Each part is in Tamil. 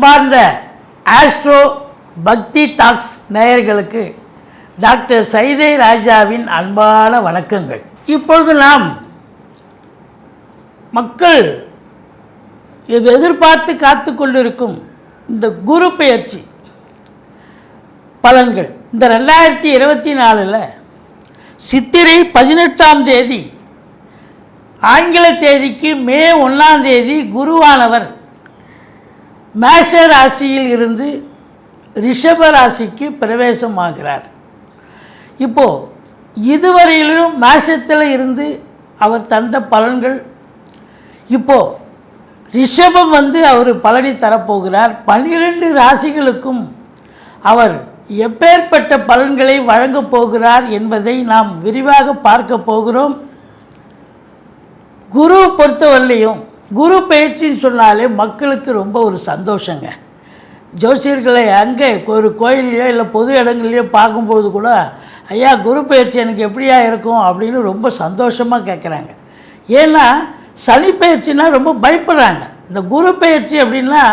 அன்பார்ந்த ஆஸ்ட்ரோ பக்தி டாக்ஸ் நேயர்களுக்கு டாக்டர் சைதை ராஜாவின் அன்பான வணக்கங்கள். இப்பொழுது நாம் மக்கள் எதிர்பார்த்து காத்து கொண்டிருக்கும் இந்த குரு பெயர்ச்சி பலன்கள் இந்த 2024 சித்திரை 18ஆம் தேதி ஆங்கில தேதிக்கு மே 1ஆம் தேதி குருவானவர் மேஷ ராசியில் இருந்து ரிஷப ராசிக்கு பிரவேசமாகிறார். இப்போது இதுவரையிலும் மேஷத்தில் இருந்து அவர் தந்த பலன்கள், இப்போது ரிஷபம் அவர் பலனை தரப்போகிறார். 12 ராசிகளுக்கும் அவர் எப்பேற்பட்ட பலன்களை வழங்கப் போகிறார் என்பதை நாம் விரிவாக பார்க்க போகிறோம். குரு பொறுத்தவரையிலையும் குரு பயிற்சின்னு சொன்னாலே மக்களுக்கு ரொம்ப ஒரு சந்தோஷங்க. ஜோசியர்களை அங்கே ஒரு கோயில்லையோ இல்லை பொது இடங்கள்லையோ பார்க்கும்போது கூட, ஐயா குரு பயிற்சி எனக்கு எப்படியா இருக்கும் அப்படின்னு ரொம்ப சந்தோஷமாக கேட்குறாங்க. ஏன்னா சனி பயிற்சினா ரொம்ப பயப்படுறாங்க. இந்த குரு பயிற்சி அப்படின்னா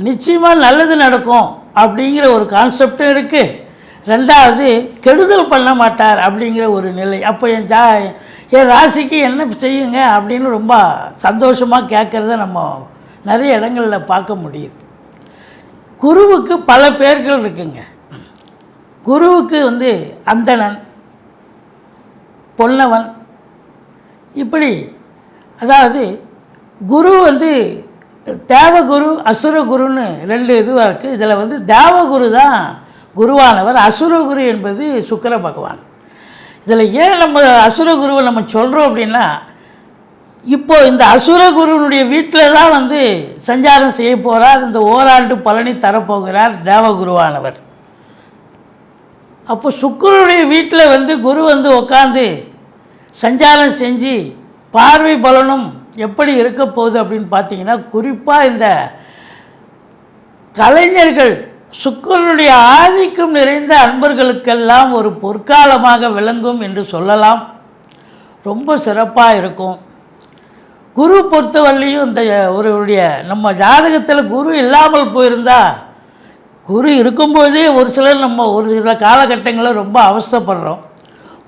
நிச்சயமாக நல்லது நடக்கும் அப்படிங்கிற ஒரு கான்செப்டும் இருக்குது. ரெண்டாவது, கெடுதல் பண்ண மாட்டார் அப்படிங்கிற ஒரு நிலை. அப்போ என் ராசிக்கு என்ன செய்யுங்க அப்படின்னு ரொம்ப சந்தோஷமாக கேட்குறத நம்ம நிறைய இடங்களில் பார்க்க முடியுது. குருவுக்கு பல பேர்கள் இருக்குங்க. குருவுக்கு அந்தணன், பொன்னவன், இப்படி அதாவது குரு தேவகுரு அசுரகுருன்னு 2 இதுவாக இருக்குது. இதில் தேவகுரு தான் குருவானவர், அசுரகுரு என்பது சுக்கிர பகவான். இதில் ஏன் நம்ம அசுரகுருவை நம்ம சொல்கிறோம் அப்படின்னா, இப்போது இந்த அசுரகுருனுடைய வீட்டில் தான் சஞ்சாரம் செய்ய போகிறார். இந்த ஓராண்டு பலனை தரப்போகிறார் தேவகுருவானவர். அப்போ சுக்கிரனுடைய வீட்டில் குரு உட்காந்து சஞ்சாரம் செஞ்சு பார்வை பலனும் எப்படி இருக்க போகுது அப்படின்னு பார்த்தீங்கன்னா, குறிப்பாக இந்த கலைஞர்கள், சுக்கிரனுடைய ஆதிக்கம் நிறைந்த அன்பர்களுக்கெல்லாம் ஒரு பொற்காலமாக விளங்கும் என்று சொல்லலாம். ரொம்ப சிறப்பாக இருக்கும். குரு பொறுத்தவரையிலையும் இந்த ஒருவருடைய நம்ம ஜாதகத்தில் குரு இல்லாமல் போயிருந்தால், குரு இருக்கும்போதே ஒரு சிலர் நம்ம ஒரு சில காலகட்டங்களில் ரொம்ப அவஸ்தைப்படுறோம்.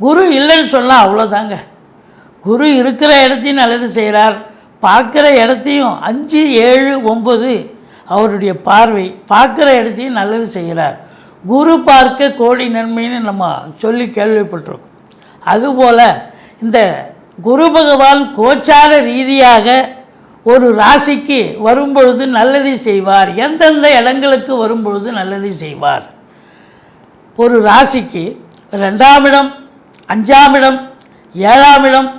குரு இல்லைன்னு சொன்னால் அவ்வளோதாங்க. குரு இருக்கிற இடத்தையும் நல்லது செய்கிறார், பார்க்குற இடத்தையும் 5, 7, 9 அவருடைய பார்வை பார்க்குற இடத்தையும் நல்லது செய்கிறார். குரு பார்க்க கோடி நன்மைன்னு நம்ம சொல்லி கேள்விப்பட்டிருக்கோம். அதுபோல் இந்த குரு பகவான் கோச்சார ரீதியாக ஒரு ராசிக்கு வரும்பொழுது நல்லதை செய்வார். எந்தெந்த இடங்களுக்கு வரும்பொழுது நல்லதை செய்வார்? ஒரு ராசிக்கு 2ஆம் இடம், 5ஆம் இடம், 7ஆம் இடம்,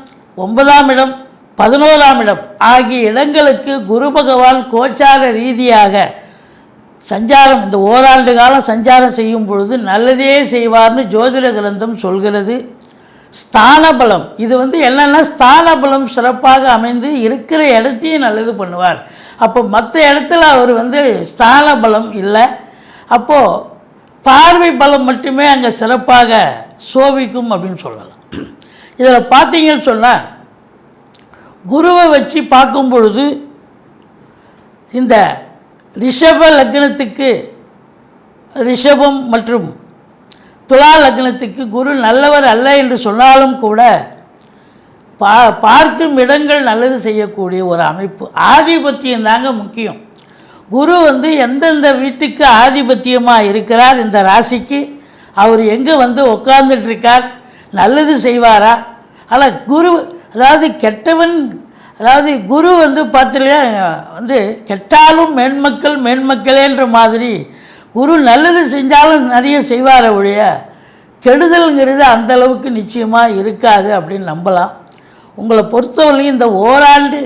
9ஆம் இடம், 11ஆம் இடம் ஆகிய இடங்களுக்கு குரு பகவான் கோச்சார ரீதியாக சஞ்சாரம், இந்த ஓராண்டு காலம் சஞ்சாரம் செய்யும் பொழுது நல்லதே செய்வார்னு ஜோதிட கிரந்தம் சொல்கிறது. ஸ்தான பலம், இது என்னென்னா ஸ்தான பலம் சிறப்பாக அமைந்து இருக்கிற இடத்தையும் நல்லது பண்ணுவார். அப்போ மற்ற இடத்துல அவர் ஸ்தான பலம் இல்லை. அப்போது பார்வை பலம் மட்டுமே அங்கே சிறப்பாக சோபிக்கும் அப்படின்னு சொல்லலாம். இதில் பார்த்தீங்கன்னு சொன்னால், குருவை வச்சு பார்க்கும் பொழுது இந்த ரிஷப லக்னத்துக்கு, ரிஷபம் மற்றும் துலா லக்னத்துக்கு குரு நல்லவர் அல்ல என்று சொன்னாலும் கூட பார்க்கும் இடங்கள் நல்லது செய்யக்கூடிய ஒரு அமைப்பு. ஆதிபத்தியம் தாங்க முக்கியம். குரு எந்தெந்த வீட்டுக்கு ஆதிபத்தியமாக இருக்கிறார், இந்த ராசிக்கு அவர் எங்கே உட்கார்ந்துட்டுருக்கார், நல்லது செய்வாரா? ஆனால் குரு கெட்டவன், குரு பார்த்திலையா கெட்டாலும் மேன்மக்கள் மேன்மக்களேன்ற மாதிரி குரு நல்லது செஞ்சாலும் நிறைய செய்வார ஒழிய கெடுதல்ங்கிறது அந்தளவுக்கு நிச்சயமாக இருக்காது அப்படின்னு நம்பலாம். உங்களை பொறுத்தவரையும் இந்த ஓராண்டு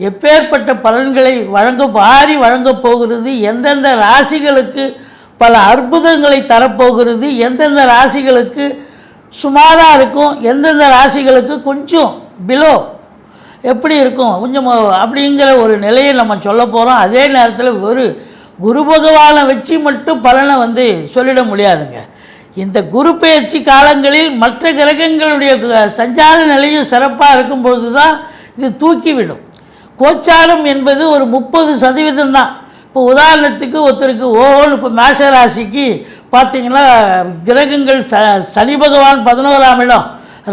எப்பேற்பட்ட பலன்களை வழங்கப் போகிறது, எந்தெந்த ராசிகளுக்கு பல அற்புதங்களை தரப்போகிறது, எந்தெந்த ராசிகளுக்கு சுமாராக இருக்கும், எந்தெந்த ராசிகளுக்கு கொஞ்சம் பிலோ எப்படி இருக்கும் கொஞ்சம் அப்படிங்கிற ஒரு நிலையை நம்ம சொல்ல போகிறோம். அதே நேரத்தில் ஒரு குரு பகவானை வச்சு மட்டும் பலனை சொல்லிட முடியாதுங்க. இந்த குரு பெயர்ச்சி காலங்களில் மற்ற கிரகங்களுடைய சஞ்சார நிலையும் சிறப்பாக இருக்கும்பொழுது தான் இது தூக்கிவிடும். கோச்சாரம் என்பது ஒரு 30% தான். இப்போ உதாரணத்துக்கு ஒருத்தருக்கு ஓஹோன்னு இப்போ மேஷ ராசிக்கு பார்த்தீங்கன்னா கிரகங்கள் சனி பகவான் 11ஆம் இடம்,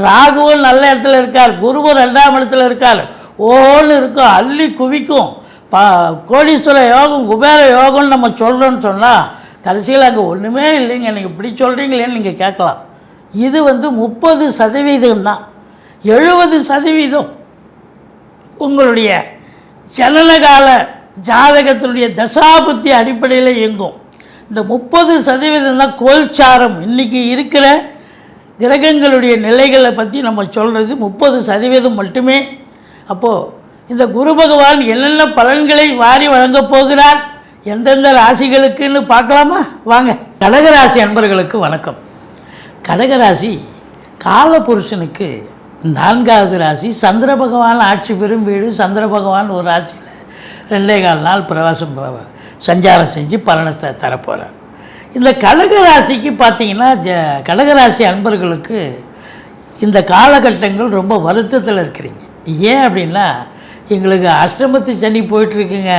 ராகுவும் நல்ல இடத்துல இருக்கார், குருவும் 2ஆம் இடத்துல இருக்கார், ஓஹோன்னு இருக்கும், அள்ளி குவிக்கும், கோடீஸ்வர யோகம் குபேர யோகம்னு நம்ம சொல்கிறோன்னு சொன்னால் கடைசியில் அங்கே ஒன்றுமே இல்லைங்க. நீங்கள் இப்படி சொல்கிறீங்களேன்னு நீங்கள் கேட்கலாம். இது 30% தான். 70% உங்களுடைய ஜனனகால ஜாதகத்தினுடைய தசாபுத்தி அடிப்படையில் இயங்கும். இந்த 30% தான் கோல்சாரம். இன்றைக்கி இருக்கிற கிரகங்களுடைய நிலைகளை பற்றி நம்ம சொல்கிறது 30% மட்டுமே. அப்போது இந்த குரு பகவான் என்னென்ன பலன்களை வாரி வழங்கப் போகிறார், எந்தெந்த ராசிகளுக்குன்னு பார்க்கலாமா? வாங்க. கடகராசி அன்பர்களுக்கு வணக்கம். கடகராசி காலபுருஷனுக்கு 4வது ராசி. சந்திர பகவான் ஆட்சி பெறும் வீடு. சந்திர பகவான் ஒரு ராசியில் 2.25 நாள் பிரவாசம் சஞ்சாரம் செஞ்சு பலனை தரப்போகிறார். இந்த கடகராசிக்கு பார்த்திங்கன்னா கடகராசி அன்பர்களுக்கு இந்த காலகட்டங்கள் ரொம்ப வருத்தத்தில் இருக்கிறீங்க. ஏன் அப்படின்னா, எங்களுக்கு அஷ்டமத்து சனி போயிட்டுருக்குங்க,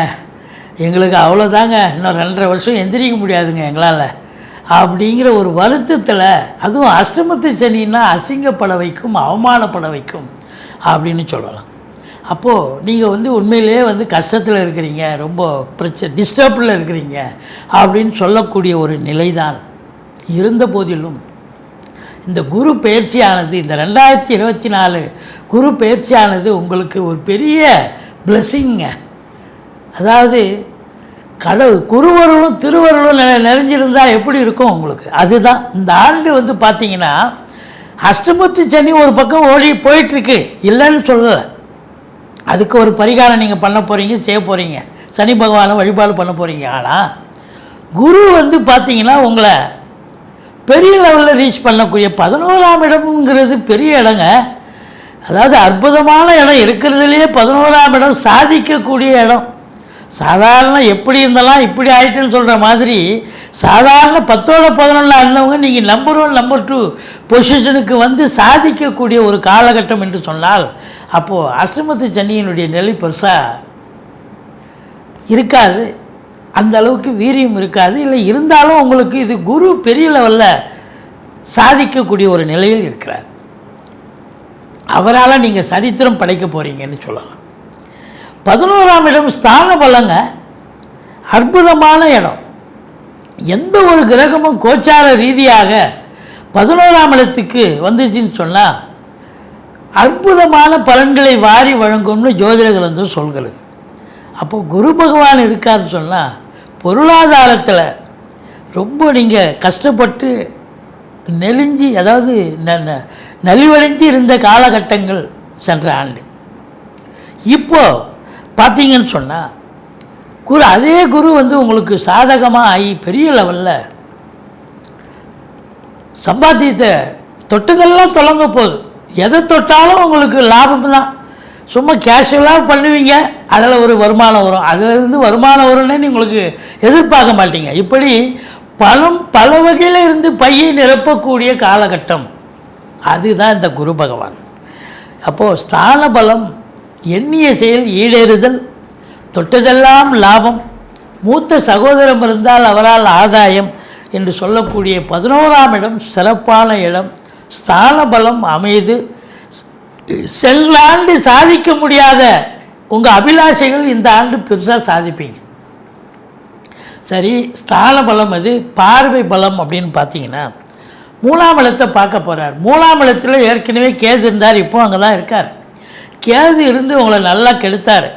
எங்களுக்கு அவ்வளோதாங்க, இன்னும் 2.5 வருஷம் எந்திரிக்க முடியாதுங்க எங்களால் அப்படிங்கிற ஒரு வருத்தத்தில், அதுவும் அஷ்டமத்து சனின்னா அசிங்கப்பட வைக்கும், அவமானப்பட வைக்கும் அப்படின்னு சொல்லலாம். அப்போது நீங்கள் உண்மையிலே கஷ்டத்தில் இருக்கிறீங்க, ரொம்ப டிஸ்டர்பில் இருக்கிறீங்க அப்படின்னு சொல்லக்கூடிய ஒரு நிலை தான். இருந்த போதிலும் இந்த குரு பயிற்சியானது, இந்த 2024 குரு பயிற்சியானது உங்களுக்கு ஒரு பெரிய பிளெஸ்ஸிங்க. அதாவது குருவருளும் திருவருளும் நிறைஞ்சிருந்தால் எப்படி இருக்கும் உங்களுக்கு, அதுதான். இந்த ஆண்டு பார்த்தீங்கன்னா அஷ்டமத்து சனி ஒரு பக்கம் போயிட்டுருக்கு, இல்லைன்னு சொல்லலை. அதுக்கு ஒரு பரிகாரம் நீங்கள் பண்ண போகிறீங்க, செய்ய போகிறீங்க, சனி பகவானை வழிபாடு பண்ண போகிறீங்க. ஆனால் குரு பார்த்தீங்கன்னா உங்களை பெரிய லெவலில் ரீச் பண்ணக்கூடிய 11ஆம் இடம்ங்கிறது பெரிய இடங்க. அதாவது அற்புதமான இடம், இருக்கிறதுலையே 11ஆம் இடம் சாதிக்கக்கூடிய இடம். சாதாரண எப்படி இருந்தாலும் இப்படி ஆகிட்டுன்னு சொல்கிற மாதிரி சாதாரண 10ஓட 11 இருந்தவங்க நீங்கள் நம்பர் 1 நம்பர் 2 பொசிஷனுக்கு சாதிக்கக்கூடிய ஒரு காலகட்டம் என்று சொன்னால், அப்போது அஷ்டமத்து சனியினுடைய நிலை பெருசாக இருக்காது, அந்த அளவுக்கு வீரியம் இருக்காது. இல்லை இருந்தாலும் உங்களுக்கு இது குரு பெரிய லெவலில் சாதிக்கக்கூடிய ஒரு நிலையில் இருக்கிறார். அவரால் நீங்கள் சரித்திரம் படைக்க போகிறீங்கன்னு சொல்லலாம். 11ஆம் இடம் ஸ்தான பலங்க, அற்புதமான இடம். எந்த ஒரு கிரகமும் கோச்சார ரீதியாக 11ஆம் இடத்துக்கு வந்துச்சுன்னு சொன்னால் அற்புதமான பலன்களை வாரி வழங்கும்னு ஜோதிட கிரந்தம் சொல்கிறது. அப்போது குரு பகவான் இருக்காருன்னு சொன்னால் பொருளாதாரத்தில் ரொம்ப நீங்கள் கஷ்டப்பட்டு நெளிஞ்சி, அதாவது நலிவடைஞ்சு இருந்த காலகட்டங்கள் சென்ற ஆண்டு. இப்போது பார்த்தீங்கன்னு சொன்னால் அதே குரு உங்களுக்கு சாதகமாக ஆகி பெரிய லெவலில் சம்பாத்தியத்தை தொட்டதெல்லாம் தொடங்க போகுது. எதை தொட்டாலும் உங்களுக்கு லாபம் தான். சும்மா கேஷுவலாக பண்ணுவீங்க, அதில் ஒரு வருமானம் வரும், அதிலிருந்து வருமானம் வரும்னு உங்களுக்கு எதிர்பார்க்க மாட்டீங்க. இப்படி பணம் பல வகையில் இருந்து பையை நிரப்பக்கூடிய காலகட்டம், அதுதான் இந்த குரு பகவான். அப்போது ஸ்தான பலம், எண்ணிய செயல் ஈடேறுதல், தொட்டதெல்லாம் லாபம், மூத்த சகோதரம் இருந்தால் அவரால் ஆதாயம் என்று சொல்லக்கூடிய 11ஆம் இடம் சிறப்பான இடம். ஸ்தான பலம் அமைது. சென்ற ஆண்டு சாதிக்க முடியாத உங்கள் அபிலாஷைகள் இந்த ஆண்டு பெருசாக சாதிப்பீங்க. சரி, ஸ்தான பலம் அது. பார்வை பலம் அப்படின்னு பார்த்தீங்கன்னா 3ஆம் இடத்தை பார்க்க போகிறார். 3ஆம் இடத்துல ஏற்கனவே கேது இருந்தார், இப்போ அங்கே தான் இருக்கார். கேது இருந்து உங்களை நல்லா கெடுத்தார்.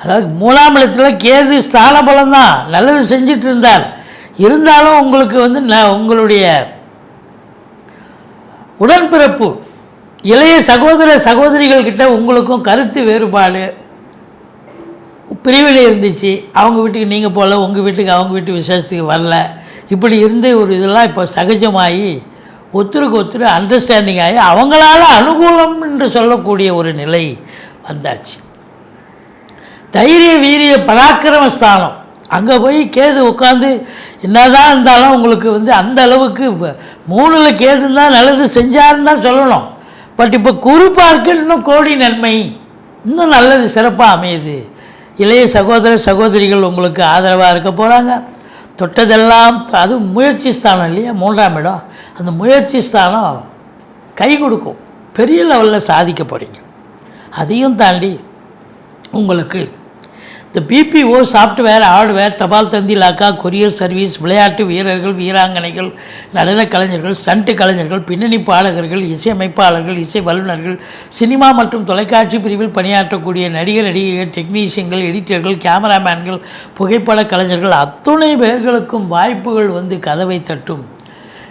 அதாவது 3ஆம் இடத்துல கேது ஸ்தான பலம் தான், நல்லது செஞ்சிட்டு இருந்தார். இருந்தாலும் உங்களுக்கு உங்களுடைய உடன்பிறப்பு இளைய சகோதர சகோதரிகள்கிட்ட உங்களுக்கும் கருத்து வேறுபாடு, பிரிவினை இருந்துச்சு. அவங்க வீட்டுக்கு நீங்கள் போகல, உங்கள் வீட்டுக்கு அவங்க வீட்டு விசேஷத்துக்கு வரல. இப்படி இருந்து ஒரு இதெல்லாம் இப்போ சகஜமாகி ஒருத்தருக்கு ஒருத்தர் அண்டர்ஸ்டாண்டிங் ஆகி அவங்களால அனுகூலம் என்று சொல்லக்கூடிய ஒரு நிலை வந்தாச்சு. தைரிய வீரிய பராக்கிரம ஸ்தானம், அங்கே போய் கேது உட்காந்து என்னதான் இருந்தாலும் உங்களுக்கு அந்த அளவுக்கு 3ல் கேது தான் நல்லது செஞ்சாருன்னு தான் சொல்லணும். பட் இப்போ குரு பார்க்க இன்னும் கோடி நன்மை, இன்னும் நல்லது சிறப்பாக அமையுது இளைய சகோதர சகோதரிகள் உங்களுக்கு ஆதரவாக இருக்க போகிறாங்க. தொட்டதெல்லாம் அதுவும் முயற்சி ஸ்தானம் இல்லையா, 3ஆம் இடம், அந்த முயற்சி ஸ்தானம் கை கொடுக்கும். பெரிய லெவலில் சாதிக்க போகிறீங்க. அதையும் தாண்டி உங்களுக்கு இந்த பிபிஓ சாஃப்ட்வேர், ஹார்ட்வேர், தபால் தந்தி இலாக்கா, கொரியர் சர்வீஸ், விளையாட்டு வீரர்கள், வீராங்கனைகள், நடன கலைஞர்கள், ஸ்டண்ட்டு கலைஞர்கள், பின்னணி பாடகர்கள், இசையமைப்பாளர்கள், இசை வல்லுநர்கள், சினிமா மற்றும் தொலைக்காட்சி பிரிவில் பணியாற்றக்கூடிய நடிகர், நடிகைகள், டெக்னீஷியன்கள், எடிட்டர்கள், கேமராமேன்கள், புகைப்பட கலைஞர்கள் அத்துணை பேர்களுக்கும் வாய்ப்புகள் வந்து கதவை தட்டும்.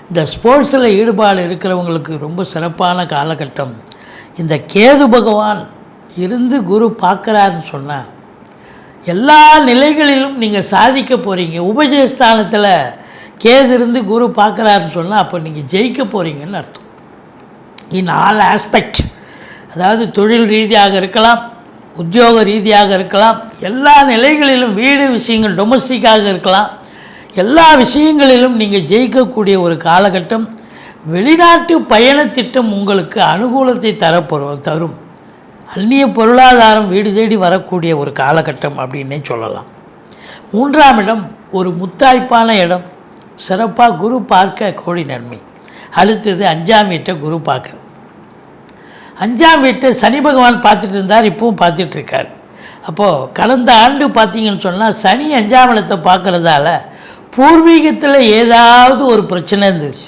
இந்த ஸ்போர்ட்ஸில் ஈடுபாடு இருக்கிறவங்களுக்கு ரொம்ப சிறப்பான காலகட்டம். இந்த கேது பகவான் இருந்து குரு பார்க்குறாருன்னு சொன்னால் எல்லா நிலைகளிலும் நீங்கள் சாதிக்க போகிறீங்க. உபஜயஸ்தானத்தில் கேது இருந்து குரு பார்க்குறாருன்னு சொன்னால் அப்போ நீங்கள் ஜெயிக்க போகிறீங்கன்னு அர்த்தம். இன் ஆல் ஆஸ்பெக்ட், அதாவது தொழில் ரீதியாக இருக்கலாம், உத்தியோக ரீதியாக இருக்கலாம், எல்லா நிலைகளிலும், வீடு விஷயங்கள், டொமஸ்டிக்காக இருக்கலாம், எல்லா விஷயங்களிலும் நீங்கள் ஜெயிக்கக்கூடிய ஒரு காலகட்டம். வெளிநாட்டு பயண திட்டம் உங்களுக்கு அனுகூலத்தை தரும். அந்நிய பொருளாதாரம் வீடு தேடி வரக்கூடிய ஒரு காலகட்டம் அப்படின்னே சொல்லலாம். 3ஆம் இடம் ஒரு முத்தாய்ப்பான இடம். சிறப்பாக குரு பார்க்க கோடி நன்மை. அடுத்தது 5ஆம் வீட்டை குரு பார்க்க. 5ஆம் வீட்டை சனி பகவான் பார்த்துட்டு இருந்தார், இப்பவும் பார்த்துட்ருக்கார். அப்போது கடந்த ஆண்டு பார்த்திங்கன்னு சொன்னால் சனி 5ஆம் இடத்தை பார்க்குறதால பூர்வீகத்தில் ஏதாவது ஒரு பிரச்சனை இருந்துச்சு.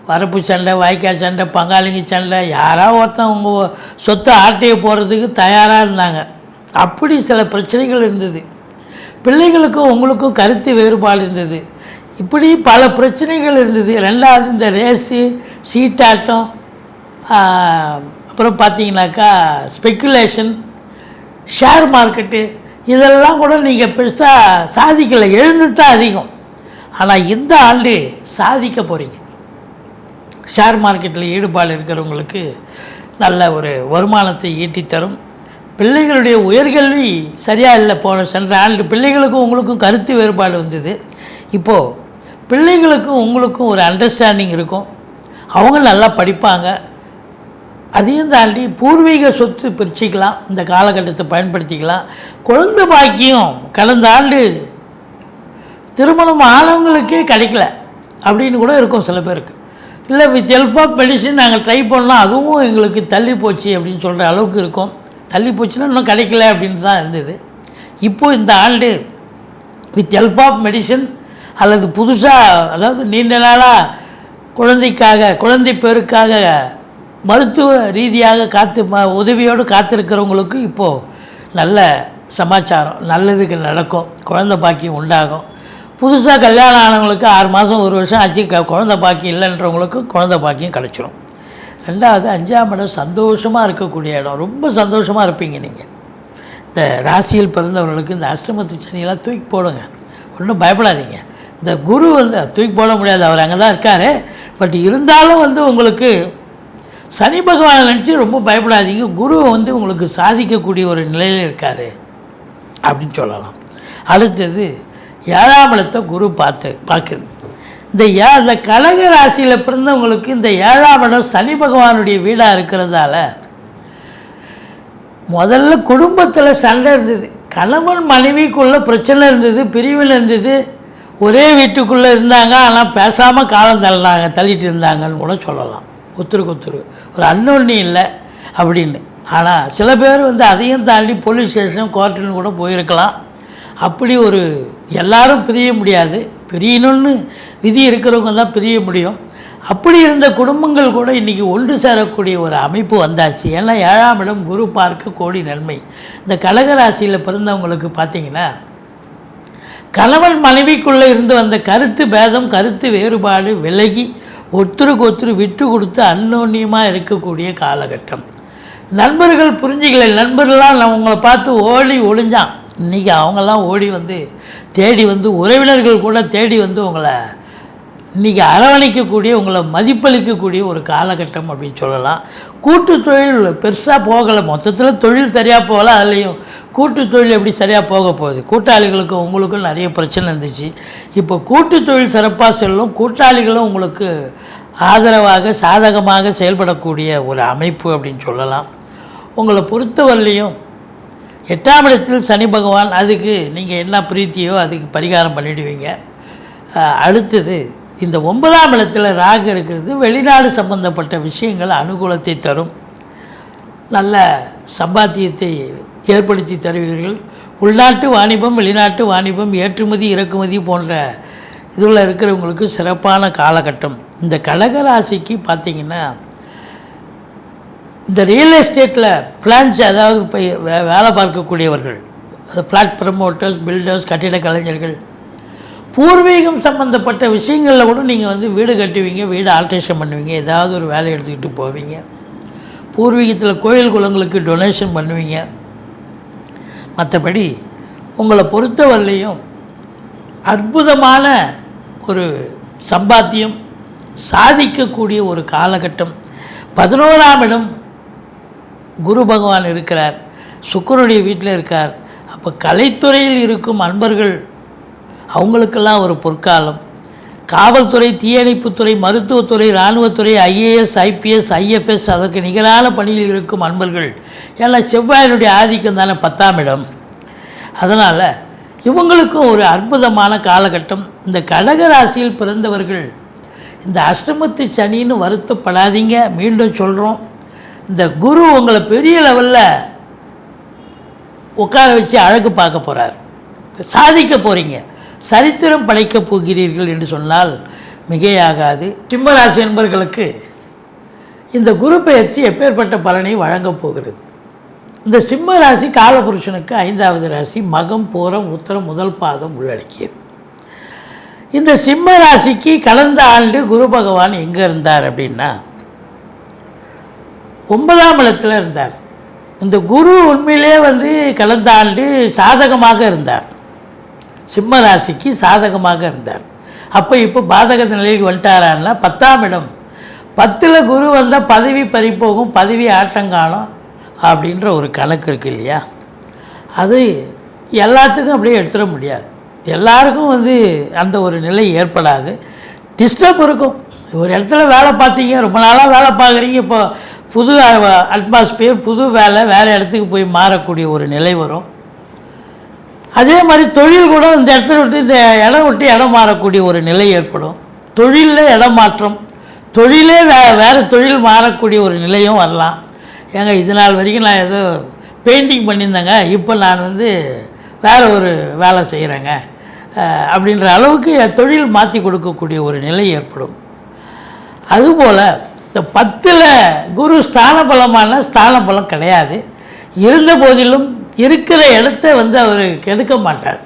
வரப்பு சண்டை, வாய்க்கால் சண்டை, பங்காளிங்க சண்டை, யாராவது ஒருத்தன் உங்கள் சொத்தை ஆட்டையை போடுறதுக்கு தயாராக இருந்தாங்க. அப்படி சில பிரச்சனைகள் இருந்தது. பிள்ளைகளுக்கும் உங்களுக்கும் கருத்து வேறுபாடு இருந்தது. இப்படி பல பிரச்சனைகள் இருந்தது. 2வது இந்த ரேஸு, சீட்டாட்டம், அப்புறம் பார்த்திங்கனாக்கா ஸ்பெக்குலேஷன், ஷேர் மார்க்கெட்டு, இதெல்லாம் கூட நீங்கள் பெருசாக சாதிக்கலை, எழுந்து தான் அதிகம். ஆனால் இந்த ஆண்டு சாதிக்க போகிறீங்க. ஷேர் மார்க்கெட்டில் ஈடுபாடு இருக்கிறவங்களுக்கு நல்ல ஒரு வருமானத்தை ஈட்டித்தரும். பிள்ளைகளுடைய உயர்கல்வி சரியாக இல்லை. சென்ற ஆண்டு பிள்ளைகளுக்கும் உங்களுக்கும் கருத்து வேறுபாடு வந்தது. இப்போது பிள்ளைகளுக்கும் உங்களுக்கும் ஒரு அண்டர்ஸ்டாண்டிங் இருக்கும். அவங்க நல்லா படிப்பாங்க. அதையும் தாண்டி பூர்வீக சொத்து பிரிச்சுக்கலாம், இந்த காலகட்டத்தை பயன்படுத்திக்கலாம். குழந்தை பாக்கியம் கடந்த ஆண்டு திருமணம் ஆனவங்களுக்கே கிடைக்கல அப்படின்னு கூட இருக்கும் சில பேருக்கு. இல்லை வித் ஹெல்ப் ஆஃப் மெடிசின் நாங்கள் ட்ரை பண்ணோம், அதுவும் எங்களுக்கு தள்ளி போச்சு அப்படின்னு சொல்கிற அளவுக்கு இருக்கும். தள்ளி போச்சுன்னா இன்னும் கிடைக்கல அப்படின்னு தான் இருந்தது. இப்போது இந்த ஆண்டு வித் ஹெல்ப் ஆஃப் மெடிசன் அல்லது புதுசாக, அதாவது நீண்ட நாளாக குழந்தை பேருக்காக மருத்துவ ரீதியாக உதவியோடு காத்திருக்கிறவங்களுக்கு இப்போது நல்ல சமாச்சாரம், நல்லதுக்கு நடக்கும். குழந்தை பாக்கியம் உண்டாகும். புதுசாக கல்யாணம் ஆனவங்களுக்கு 6 மாதம் 1 வருஷம் ஆச்சு குழந்தை பாக்கியம் இல்லைன்றவங்களுக்கு குழந்தை பாக்கியம் கிடச்சிரும். 2வது 5ஆம் இடம் சந்தோஷமாக இருக்கக்கூடிய இடம். ரொம்ப சந்தோஷமாக இருப்பீங்க நீங்கள். இந்த ராசியில் பிறந்தவர்களுக்கு இந்த அஷ்டமத்து சனியெல்லாம் தூக்கி போடுங்க, ஒன்றும் பயப்படாதீங்க. இந்த குரு வந்து தூக்கி போட முடியாது, அவர் அங்கே தான் இருக்கார். பட் இருந்தாலும் வந்து உங்களுக்கு சனி பகவானை நினச்சி ரொம்ப பயப்படாதீங்க. குரு வந்து உங்களுக்கு சாதிக்கக்கூடிய ஒரு நிலையில் இருக்கார் அப்படின்னு சொல்லலாம். அடுத்தது 7ஆம் இடத்தை குரு பார்க்குது. இந்த கடக ராசியில் பிறந்தவங்களுக்கு இந்த 7ஆம் இடம் சனி பகவானுடைய வீடாக இருக்கிறதால முதல்ல குடும்பத்தில் சண்டை இருந்தது. கணவன் மனைவிக்குள்ளே பிரச்சனை இருந்தது, பிரிவில் இருந்தது. ஒரே வீட்டுக்குள்ளே இருந்தாங்க, ஆனால் பேசாமல் காலம் தள்ளிட்டு இருந்தாங்கன்னு கூட சொல்லலாம். ஒத்துருக்கு ஒரு அன்னொன்னி இல்லை அப்படின்னு. ஆனால் சில பேர் வந்து அதையும் தாண்டி போலீஸ் ஸ்டேஷன், கோர்ட்டுன்னு கூட போயிருக்கலாம். அப்படி ஒரு எல்லாரும் பிரிய முடியாது, பிரியணும்னு விதி இருக்கிறவங்க தான் பிரிய முடியும். அப்படி இருந்த குடும்பங்கள் கூட இன்றைக்கி ஒன்று சேரக்கூடிய ஒரு அமைப்பு வந்தாச்சு. ஏன்னா 7ஆம் இடம் குரு பார்க்க கோடி நன்மை. இந்த கடகராசியில் பிறந்தவங்களுக்கு பார்த்திங்கன்னா கணவன் மனைவிக்குள்ளே இருந்து வந்த கருத்து பேதம், கருத்து வேறுபாடு விலகி ஒருத்தருக்கு ஒருத்தர் விட்டு கொடுத்து அன்னோன்யமாக இருக்கக்கூடிய காலகட்டம். நண்பர்கள் புரிஞ்சிக்கல, நண்பர்கள்லாம் உங்களை பார்த்து ஓடி ஒளிஞ்சான். இன்றைக்கி அவங்கெல்லாம் ஓடி வந்து தேடி வந்து, உறவினர்கள் கூட தேடி வந்து உங்களை இன்றைக்கி அரவணைக்கக்கூடிய, உங்களை மதிப்பளிக்கக்கூடிய ஒரு காலகட்டம் அப்படின்னு சொல்லலாம். கூட்டு தொழில் பெருசாக போகலை, மொத்தத்தில் தொழில் சரியாக போகலை. அதுலேயும் கூட்டு தொழில் எப்படி சரியாக போக போகுது? கூட்டாளிகளுக்கும் உங்களுக்கும் நிறைய பிரச்சனை இருந்துச்சு. இப்போ கூட்டு தொழில் சிறப்பாக செல்லும். கூட்டாளிகளும் உங்களுக்கு ஆதரவாக சாதகமாக செயல்படக்கூடிய ஒரு அமைப்பு அப்படின்னு சொல்லலாம். உங்களை பொறுத்தவரையிலையும் 8ஆம் இடத்தில் சனி பகவான், அதுக்கு நீங்கள் என்ன பிரீத்தியோ அதுக்கு பரிகாரம் பண்ணிவிடுவீங்க. அடுத்தது இந்த 9ஆம் இடத்தில் ராகு இருக்கிறது. வெளிநாடு சம்பந்தப்பட்ட விஷயங்கள் அனுகூலத்தை தரும், நல்ல சம்பாத்தியத்தை ஏற்படுத்தி தருவீர்கள். உள்நாட்டு வாணிபம், வெளிநாட்டு வாணிபம், ஏற்றுமதி இறக்குமதி போன்ற இதில் இருக்கிறவங்களுக்கு சிறப்பான காலகட்டம். இந்த கடகராசிக்கு பார்த்திங்கன்னா இந்த ரியல் எஸ்டேட்டில் பிளான்ஸ், அதாவது இப்போ வேலை பார்க்கக்கூடியவர்கள், அது ஃப்ளாட் ப்ரமோட்டர்ஸ், பில்டர்ஸ், கட்டிட கலைஞர்கள், பூர்வீகம் சம்மந்தப்பட்ட விஷயங்களில் கூட நீங்கள் வந்து வீடு கட்டுவீங்க, வீடு ஆல்ட்ரேஷன் பண்ணுவீங்க, ஏதாவது ஒரு வேலை எடுத்துக்கிட்டு போவீங்க. பூர்வீகத்தில் கோயில் குளங்களுக்கு டொனேஷன் பண்ணுவீங்க. மற்றபடி உங்களை பொறுத்தவரையிலையும் அற்புதமான ஒரு சம்பாத்தியம் சாதிக்கக்கூடிய ஒரு காலகட்டம். 11ஆம் இடம் குரு பகவான் இருக்கிறார், சுக்கிரனுடைய வீட்டில் இருக்கார். அப்போ கலைத்துறையில் இருக்கும் அன்பர்கள் அவங்களுக்கெல்லாம் ஒரு பொற்காலம். காவல்துறை, தீயணைப்புத்துறை, மருத்துவத்துறை, இராணுவத்துறை, ஐஏஎஸ், ஐபிஎஸ், ஐஎஃப்எஸ், அதற்கு நிகரான பணியில் இருக்கும் அன்பர்கள், ஏன்னா செவ்வாயினுடைய ஆதிக்கம் தானே 10ஆம் இடம். அதனால் இவங்களுக்கும் ஒரு அற்புதமான காலகட்டம். இந்த கடகராசியில் பிறந்தவர்கள் இந்த அஷ்டமத்து சனின்னு வருத்தப்படாதீங்க. மீண்டும் சொல்கிறோம், இந்த குரு உங்களை பெரிய லெவலில் உட்கார வச்சு அழகு பார்க்க போகிறார், சாதிக்க போகிறீங்க, சரித்திரம் படைக்கப் போகிறீர்கள் என்று சொன்னால் மிகையாகாது. சிம்மராசி என்பவர்களுக்கு இந்த குரு பெயர்ச்சி எப்பேற்பட்ட பலனை வழங்கப் போகிறது? இந்த சிம்ம ராசி காலபுருஷனுக்கு 5வது ராசி, மகம், பூரம், உத்திரம் முதல் பாதம் உள்ளடக்கியது. இந்த சிம்ம ராசிக்கு கடந்த ஆண்டு குரு பகவான் எங்கே இருந்தார் அப்படின்னா 9ஆம் இடத்தில் இருந்தார். இந்த குரு உண்மையிலே வந்து கடந்த ஆண்டு சாதகமாக இருந்தார், சிம்ம ராசிக்கு சாதகமாக இருந்தார். அப்போ இப்போ பாதக நிலைக்கு வந்துட்டாரான்னா 10ஆம் இடம், 10ல் குரு வந்தால் பதவி பறிப்போகும், பதவி ஆட்டங்காலம் அப்படின்ற ஒரு கணக்கு இருக்குது இல்லையா? அது எல்லாத்துக்கும் அப்படியே எடுத்துட முடியாது, எல்லாருக்கும் வந்து அந்த ஒரு நிலை ஏற்படாது. டிஸ்டர்ப் இருக்கும். ஒரு இடத்துல வேலை பார்த்தீங்க, ரொம்ப நாளாக வேலை பார்க்குறீங்க, இப்போ புது அட்மாஸ்பியர், புது வேலை, வேறு இடத்துக்கு போய் மாறக்கூடிய ஒரு நிலை வரும். அதே மாதிரி தொழில் கூட இந்த இடத்துல விட்டு இந்த இடம் விட்டு இடம் மாறக்கூடிய ஒரு நிலை ஏற்படும். தொழிலில் இடம் மாற்றம், தொழிலே வேறு தொழில் மாறக்கூடிய ஒரு நிலையும் வரலாம். ஏங்க இது நாள் வரைக்கும் நான் ஏதோ பெயிண்டிங் பண்ணியிருந்தேங்க, இப்போ நான் வந்து வேறு ஒரு வேலை செய்கிறேங்க அப்படின்ற அளவுக்கு தொழில் மாற்றி கொடுக்கக்கூடிய ஒரு நிலை ஏற்படும். அதுபோல் இந்த 10ல் குரு ஸ்தான பலமான ஸ்தான பலம் கிடையாது. இருந்த போதிலும் இருக்கிற இடத்த வந்து அவர் கெடுக்க மாட்டார்.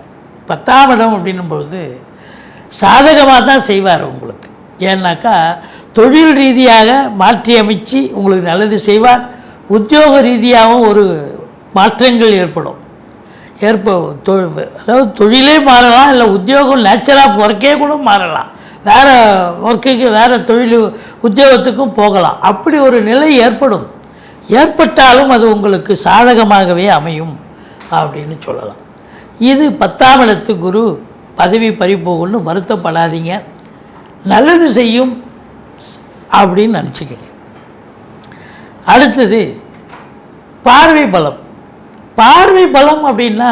10ஆம் இடம் அப்படின்னும் பொழுது சாதகமாக தான் செய்வார் உங்களுக்கு. ஏன்னாக்கா தொழில் ரீதியாக மாற்றி அமைச்சு உங்களுக்கு நல்லது செய்வார். உத்தியோக ரீதியாகவும் ஒரு மாற்றங்கள் ஏற்படும். அதாவது தொழிலே மாறலாம், இல்லை உத்தியோகம் நேச்சர் ஆஃப் ஒர்க்கே கூட மாறலாம், வேறு ஒர்க்குக்கு வேறு தொழில் உத்தியோகத்துக்கும் போகலாம். அப்படி ஒரு நிலை ஏற்படும். ஏற்பட்டாலும் அது உங்களுக்கு சாதகமாகவே அமையும் அப்படின்னு சொல்லலாம். இது 10ஆம் இடத்து குரு பதவி பறிப்போகும்னு வருத்தப்படாதீங்க, நல்லது செய்யும் அப்படின்னு நினச்சிக்கங்க. அடுத்தது பார்வை பலம். பார்வை பலம் அப்படின்னா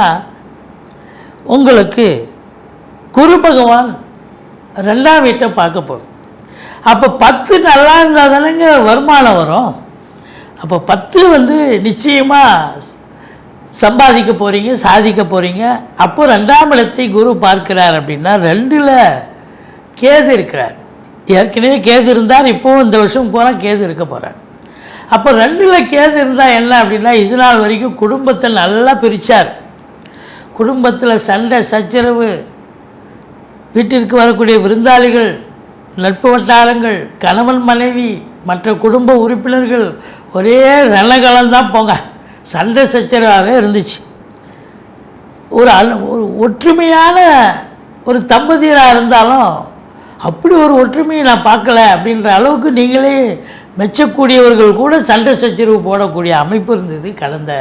உங்களுக்கு குரு பகவான் 2ஆம் வீட்டை பார்க்க போகிறோம். அப்போ 10 நல்லா இருந்தால் தானேங்க வருமானம் வரும். அப்போ 10 வந்து நிச்சயமாக சம்பாதிக்க போகிறீங்க, சாதிக்க போகிறீங்க. அப்போ 2ஆம் இடத்தை குரு பார்க்கிறார் அப்படின்னா 2ல் கேது இருக்கிறார். ஏற்கனவே கேது இருந்தார், இப்போவும் இந்த வருஷம் போனால் கேது இருக்க போகிறார். அப்போ 2ல் கேது இருந்தால் என்ன அப்படின்னா, இது நாள் வரைக்கும் குடும்பத்தை நல்லா பிரித்தார். குடும்பத்தில் சண்டை சச்சரவு, வீட்டிற்கு வரக்கூடிய விருந்தாளிகள், நட்பு வட்டாரங்கள், கணவன் மனைவி, மற்ற குடும்ப உறுப்பினர்கள் ஒரே ரணகலம்தான் போங்க, சண்டை சச்சரவாகவே இருந்துச்சு. ஒரு ஒற்றுமையான ஒரு தம்பதியராக இருந்தாலும் அப்படி ஒரு ஒற்றுமையை நான் பார்க்கல அப்படின்ற அளவுக்கு நீங்களே மெச்சக்கூடியவர்கள் கூட சண்டை சச்சரவு போடக்கூடிய அமைப்பு இருந்தது கடந்த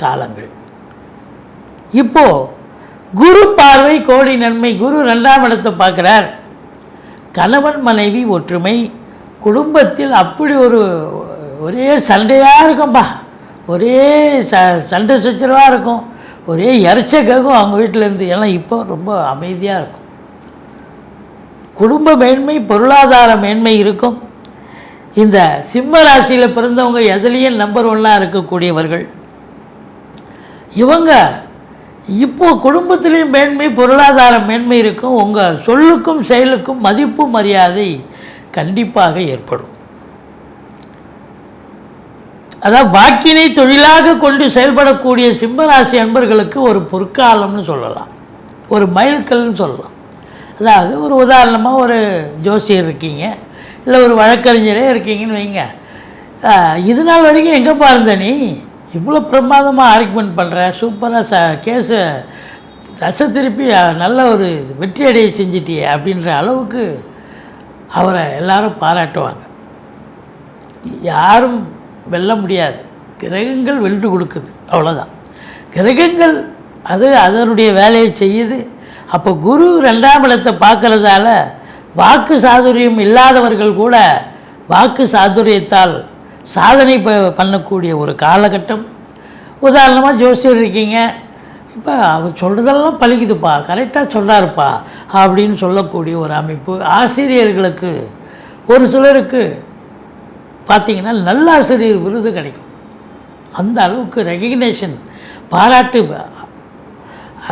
காலங்கள். இப்போது குரு பார்வை கோடி நன்மை. குரு 2ஆம் இடத்தை பார்க்குறார். கணவன் மனைவி ஒற்றுமை, குடும்பத்தில் அப்படி ஒரே சண்டையாக இருக்கும்பா, ஒரே சண்டை சச்சரவாக இருக்கும், ஒரே இறைச்ச கேட்கும் அவங்க வீட்டிலேருந்து. ஏன்னா இப்போ ரொம்ப அமைதியாக இருக்கும். குடும்ப மேன்மை, பொருளாதார மேன்மை இருக்கும். இந்த சிம்ம ராசியில் பிறந்தவங்க எதுலேயும் நம்பர் 1 இருக்கக்கூடியவர்கள் இவங்க. இப்போ குடும்பத்திலையும் மேன்மை, பொருளாதார மேன்மை இருக்கும். உங்கள் சொல்லுக்கும் செயலுக்கும் மதிப்பு மரியாதை கண்டிப்பாக ஏற்படும். அதாவது வாக்கினை தொழிலாக கொண்டு செயல்படக்கூடிய சிம்மராசி அன்பர்களுக்கு ஒரு பொற்காலம்னு சொல்லலாம், ஒரு மைல்கல்னு சொல்லலாம். அதாவது ஒரு உதாரணமாக ஒரு ஜோசியர் இருக்கீங்க, இல்லை ஒரு வழக்கறிஞரே இருக்கீங்கன்னு வைங்க. இது நாள் வரைக்கும் எங்கேப்பா இருந்த நீ, இவ்வளோ பிரமாதமாக ஆர்குமெண்ட் பண்ணுற, சூப்பராக கேஸை தசை திருப்பி நல்ல ஒரு வெற்றி அடைய செஞ்சிட்டியே அப்படின்ற அளவுக்கு அவரை எல்லாரும் பாராட்டுவாங்க. யாரும் வெல்ல முடியாது, கிரகங்கள் வென்று கொடுக்குது, அவ்வளோதான். கிரகங்கள் அது அதனுடைய வேலையை செய்யுது. அப்போ குரு 2ஆம் இடத்தை பார்க்கறதால வாக்கு சாதுரியம் இல்லாதவர்கள் கூட வாக்கு சாதுரியத்தால் சாதனை பண்ணக்கூடிய ஒரு காலகட்டம். உதாரணமாக ஜோசியர் இருக்கீங்க, இப்போ அவர் சொல்கிறதெல்லாம் பழிக்குதுப்பா, கரெக்டாக சொல்கிறாருப்பா அப்படின்னு சொல்லக்கூடிய ஒரு அமைப்பு. ஆசிரியர்களுக்கு ஒரு சிலருக்கு பார்த்திங்கன்னா நல்ல ஆசிரியர் விருது கிடைக்கும். அந்த அளவுக்கு ரெகக்னேஷன், பாராட்டு,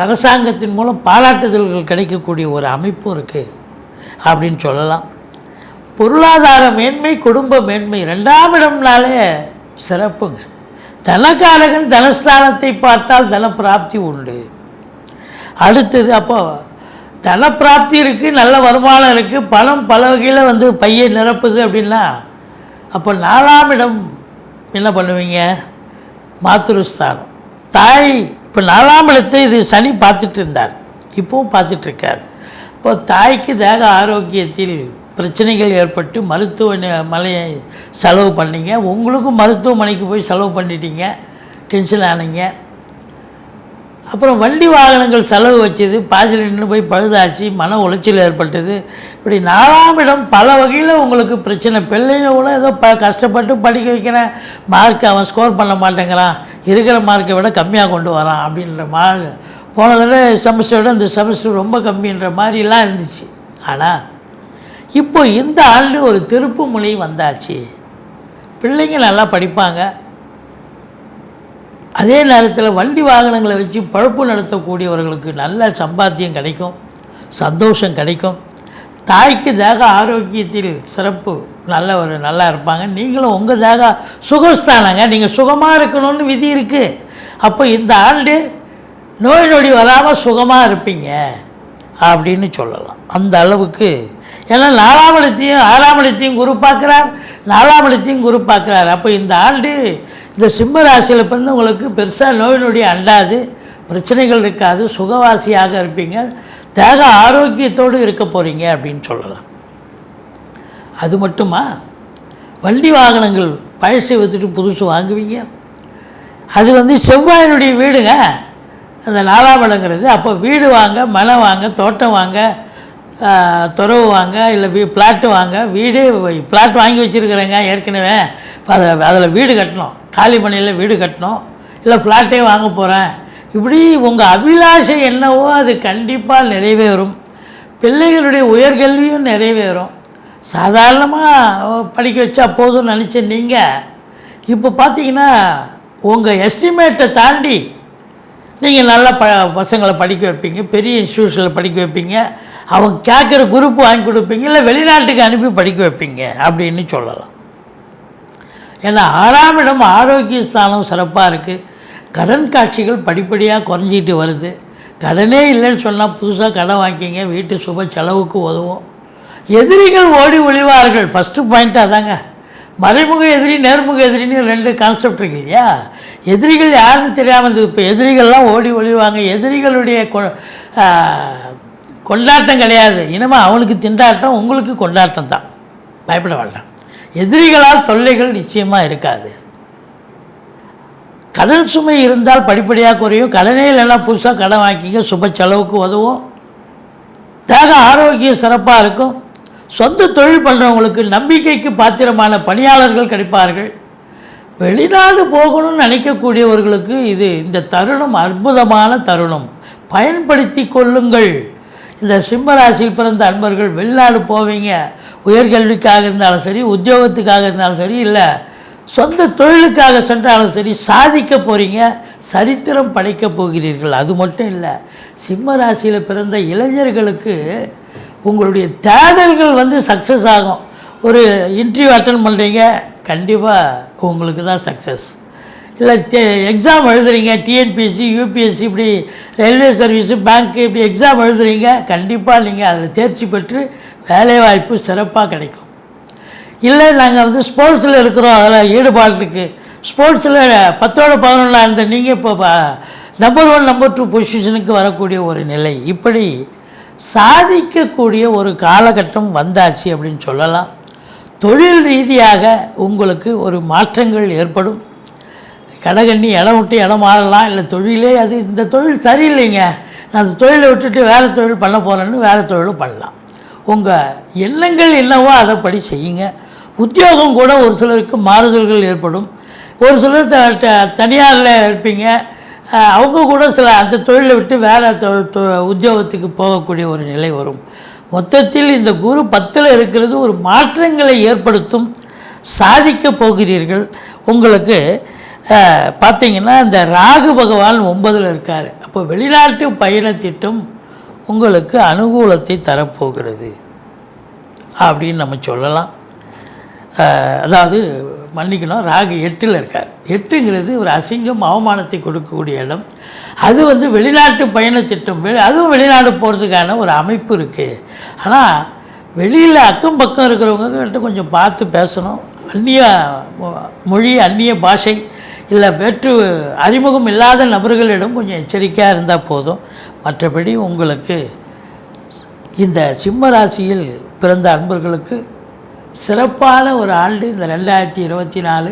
அரசாங்கத்தின் மூலம் பாராட்டுதல்கள் கிடைக்கக்கூடிய ஒரு அமைப்பும் இருக்குது அப்படின்னு சொல்லலாம். பொருளாதார மேன்மை, குடும்ப மேன்மை 2ஆம் இடம்னாலே சிறப்புங்க. தனக்காரகன் தனஸ்தானத்தை பார்த்தால் தனப்பிராப்தி உண்டு. அடுத்தது அப்போ தனப்பிராப்தி இருக்குது, நல்ல வருமானம் இருக்குது, பணம் பல வகையில் பையை நிரப்புது அப்படின்னா அப்போ 4ஆம் இடம் என்ன பண்ணுவீங்க, மாத்ருஸ்தானம், தாய். இப்போ 4ஆம் இடத்தை இது சனி பார்த்துட்டு இருந்தார், இப்போவும் பார்த்துட்ருக்கார். இப்போ தாய்க்கு தேக ஆரோக்கியத்தில் பிரச்சனைகள் ஏற்பட்டு மருத்துவமனையை செலவு பண்ணிங்க, உங்களுக்கும் மருத்துவமனைக்கு போய் செலவு பண்ணிட்டீங்க, டென்ஷன் ஆனீங்க. அப்புறம் வண்டி வாகனங்கள் செலவு வச்சது, பாதியில் நின்று போய் பழுதாச்சு, மன உளைச்சல் ஏற்பட்டது. இப்படி 4ஆம் இடம் பல வகையில் உங்களுக்கு பிரச்சனை. பிள்ளைங்க கூட ஏதோ கஷ்டப்பட்டு படிக்க வைக்கிறேன், மார்க் அவன் ஸ்கோர் பண்ண மாட்டேங்கிறான், இருக்கிற மார்க்கை விட கம்மியாக கொண்டு வரான் அப்படின்ற மார்க், போன தடவை செமஸ்டரை விட இந்த செமஸ்டர் ரொம்ப கம்மின்ற மாதிரிலாம் இருந்துச்சு. ஆனால் இப்போ இந்த ஆண்டு ஒரு திருப்பு முனை வந்தாச்சு. பிள்ளைங்க நல்லா படிப்பாங்க, அதே நேரத்தில் வண்டி வாகனங்களை வச்சு பழப்பு நடத்தக்கூடியவர்களுக்கு நல்ல சம்பாத்தியம் கிடைக்கும், சந்தோஷம் கிடைக்கும். தாய்க்கு தேக ஆரோக்கியத்தில் சிறப்பு, நல்லா இருப்பாங்க. நீங்களும் உங்கள் தேக சுகஸ்தானங்க, நீங்கள் சுகமாக இருக்கணும்னு விதி இருக்குது. அப்போ இந்த ஆண்டு நோய் நொடி வராமல் சுகமாக இருப்பீங்க அப்படின்னு சொல்லலாம். அந்த அளவுக்கு, ஏன்னா 4ஆம் இடத்தையும் 6ஆம் இடத்தையும் குரு பார்க்குறார், 4ஆம் இடத்தையும் குரு பார்க்குறார். அப்போ இந்த ஆண்டு இந்த சிம்ம ராசியில் பிறந்தவங்களுக்கு பெருசாக நோய் நொடி அண்டாது, பிரச்சனைகள் இருக்காது, சுகவாசியாக இருப்பீங்க, தேக ஆரோக்கியத்தோடு இருக்க போகிறீங்க அப்படின்னு சொல்லலாம். அது மட்டுமா, வண்டி வாகனங்கள் பழசை விற்றுட்டு புதுசு வாங்குவீங்க. அது செவ்வாயினுடைய வீடுங்க அந்த 4ஆம் இடங்கிறது. அப்போ வீடு வாங்க, மனை வாங்க, தோட்டம் வாங்க, துறவு வாங்க, இல்லை ஃப்ளாட்டு வாங்க. வீடு ஃப்ளாட் வாங்கி வச்சுருக்குறேங்க ஏற்கனவே, அதில் வீடு கட்டணும், காலி மனையில் வீடு கட்டணும், இல்லை ஃப்ளாட்டே வாங்க போகிறேன். இப்படி உங்கள் அபிலாஷை என்னவோ அது கண்டிப்பாக நிறைவேறும். பிள்ளைகளுடைய உயர்கல்வியும் நிறைவேறும். சாதாரணமாக படிக்க வச்சா போதும்னு நினச்ச நீங்கள் இப்போ பார்த்தீங்கன்னா உங்கள் எஸ்டிமேட்டை தாண்டி நீங்கள் நல்லா பசங்களை படிக்க வைப்பீங்க, பெரிய இன்ஸ்டியூஷனில் படிக்க வைப்பீங்க, அவங்க கேட்குற குரூப் வாங்கி கொடுப்பீங்க, இல்லை வெளிநாட்டுக்கு அனுப்பி படிக்க வைப்பீங்க அப்படின்னு சொல்லலாம். ஏன்னா 6ஆம் இடம் ஆரோக்கிய ஸ்தானம் சிறப்பாக இருக்குது. கடன் காட்சிகள் படிப்படியாக குறைஞ்சிட்டு வருது. கடனே இல்லைன்னு சொன்னால் புதுசாக கடன் வாங்கிக்கிங்க, வீட்டு சுப செலவுக்கு உதவும். எதிரிகள் ஓடி ஒளிவார்கள், ஃபஸ்ட்டு பாயிண்ட் அதாங்க. மறைமுக எதிரி, நேர்முக எதிரின்னு 2 கான்செப்ட் இருக்கு இல்லையா. எதிரிகள் யாருன்னு தெரியாமல் இருந்தது, இப்போ எதிரிகள்லாம் ஓடி ஒளிவாங்க. எதிரிகளுடைய கொண்டாட்டம் கிடையாது, இனிமேல் அவனுக்கு திண்டாட்டம், உங்களுக்கு கொண்டாட்டம் தான், பயப்பட வேண்டாம். எதிரிகளால் தொல்லைகள் நிச்சயமாக இருக்காது. கடன் சுமை இருந்தால் படிப்படியாக குறையும். கடனே இல்லைன்னா புதுசாக கடன் வாங்கிங்க, சுப செலவுக்கு உதவும். தேக ஆரோக்கியம் சிறப்பாக இருக்கும். சொந்த தொழில் பண்ணுறவங்களுக்கு நம்பிக்கைக்கு பாத்திரமான பணியாளர்கள் கிடைப்பார்கள். வெளிநாடு போகணும்னு நினைக்கக்கூடியவர்களுக்கு இந்த தருணம் அற்புதமான தருணம், பயன்படுத்தி கொள்ளுங்கள். இந்த சிம்ம ராசியில் பிறந்த அன்பர்கள் வெளிநாடு போவீங்க, உயர்கல்விக்காக இருந்தாலும் சரி, உத்தியோகத்துக்காக இருந்தாலும் சரி, இல்லை சொந்த தொழிலுக்காக சென்றாலும் சரி, சாதிக்க போகிறீங்க, சரித்திரம் படைக்கப் போகிறீர்கள். அது மட்டும் இல்லை, சிம்ம ராசியில் பிறந்த இளைஞர்களுக்கு உங்களுடைய தேடல்கள் சக்ஸஸ் ஆகும். ஒரு இன்டர்வியூ அட்டன் பண்ணுறீங்க, கண்டிப்பாக உங்களுக்கு தான் சக்ஸஸ். இல்லை எக்ஸாம் எழுதுறீங்க, டிஎன்பிஎஸ்சி, யூபிஎஸ்சி, இப்படி ரயில்வே சர்வீஸு, பேங்க்கு, இப்படி எக்ஸாம் எழுதுறீங்க, கண்டிப்பாக நீங்கள் அதில் தேர்ச்சி பெற்று வேலைவாய்ப்பு சிறப்பாக கிடைக்கும். இல்லை நாங்கள் ஸ்போர்ட்ஸில் இருக்கிறோம், அதில் ஈடுபாடு இருக்குது, ஸ்போர்ட்ஸில் 10ஓட 11 இருந்த நீங்கள் இப்போ நம்பர் 1 நம்பர் 2 பொசிஷனுக்கு வரக்கூடிய ஒரு நிலை, இப்படி சாதிக்கக்கூடிய ஒரு காலகட்டம் வந்தாச்சு அப்படின்னு சொல்லலாம். தொழில் ரீதியாக உங்களுக்கு ஒரு மாற்றங்கள் ஏற்படும். கடகண்ணி இடம் விட்டு இடம் மாறலாம், இல்லை தொழிலே இந்த தொழில் சரியில்லைங்க, நான் அந்த தொழிலை விட்டுட்டு வேறு தொழில் பண்ண போகிறேன்னு வேறு தொழிலும் பண்ணலாம். உங்கள் எண்ணங்கள் என்னவோ அதை படி செய்யுங்க. உத்தியோகம் கூட ஒரு சிலருக்கு மாறுதல்கள் ஏற்படும். ஒரு சிலர் தனியாரில் இருப்பீங்க, அவங்க கூட சில அந்த தொழிலை விட்டு வேறு உத்தியோகத்துக்கு போகக்கூடிய ஒரு நிலை வரும். மொத்தத்தில் இந்த குரு 10ல் இருக்கிறது ஒரு மாற்றங்களை ஏற்படுத்தும். சாதிக்க போகிறீர்கள். உங்களுக்கு பார்த்திங்கன்னா இந்த ராகு பகவான் 9ல் இருக்கார். அப்போ வெளிநாட்டு பயண திட்டம் உங்களுக்கு அனுகூலத்தை தரப்போகிறது அப்படின்னு நம்ம சொல்லலாம். அதாவது மன்னிக்கணும், ராகு 8ல் இருக்கார். 8ங்கிறது ஒரு அசிங்கம், அவமானத்தை கொடுக்கக்கூடிய இடம். அது வெளிநாட்டு பயண திட்டம், அதுவும் வெளிநாடு போகிறதுக்கான ஒரு அமைப்பு இருக்குது. ஆனால் வெளியில் அக்கம் பக்கம் இருக்கிறவங்ககிட்ட கொஞ்சம் பார்த்து பேசணும். அந்நிய மொழி, அந்நிய பாஷை, இல்லை வேற்று அறிமுகம் இல்லாத நபர்களிடம் கொஞ்சம் எச்சரிக்கையாக இருந்தால் போதும். மற்றபடி உங்களுக்கு இந்த சிம்ம ராசியில் பிறந்த அன்பர்களுக்கு சிறப்பான ஒரு ஆண்டு இந்த 2024.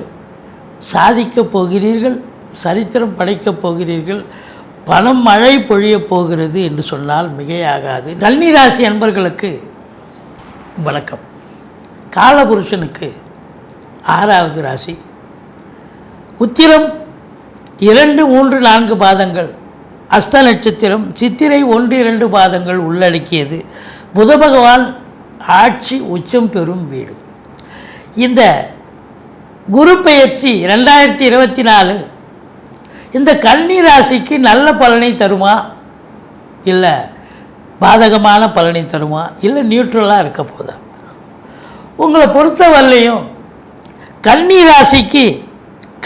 சாதிக்கப் போகிறீர்கள், சரித்திரம் படைக்கப் போகிறீர்கள், பணம் மழை பொழியப் போகிறது என்று சொன்னால் மிகையாகாது. கன்னி ராசி அன்பர்களுக்கு வணக்கம். காலபுருஷனுக்கு 6வது ராசி. உத்திரம் 2, 3, 4 பாதங்கள், அஸ்த நட்சத்திரம், சித்திரை 1, 2 பாதங்கள் உள்ளடக்கியது. புத பகவான் ஆட்சி உச்சம் பெறும் வீடு. இந்த குரு பெயர்ச்சி 2024 இந்த கன்னி ராசிக்கு நல்ல பலனை தருமா, இல்லை பாதகமான பலனை தருமா, இல்லை நியூட்ரலாக இருக்க போதா? உங்களை பொறுத்தவரையிலையும் கன்னி ராசிக்கு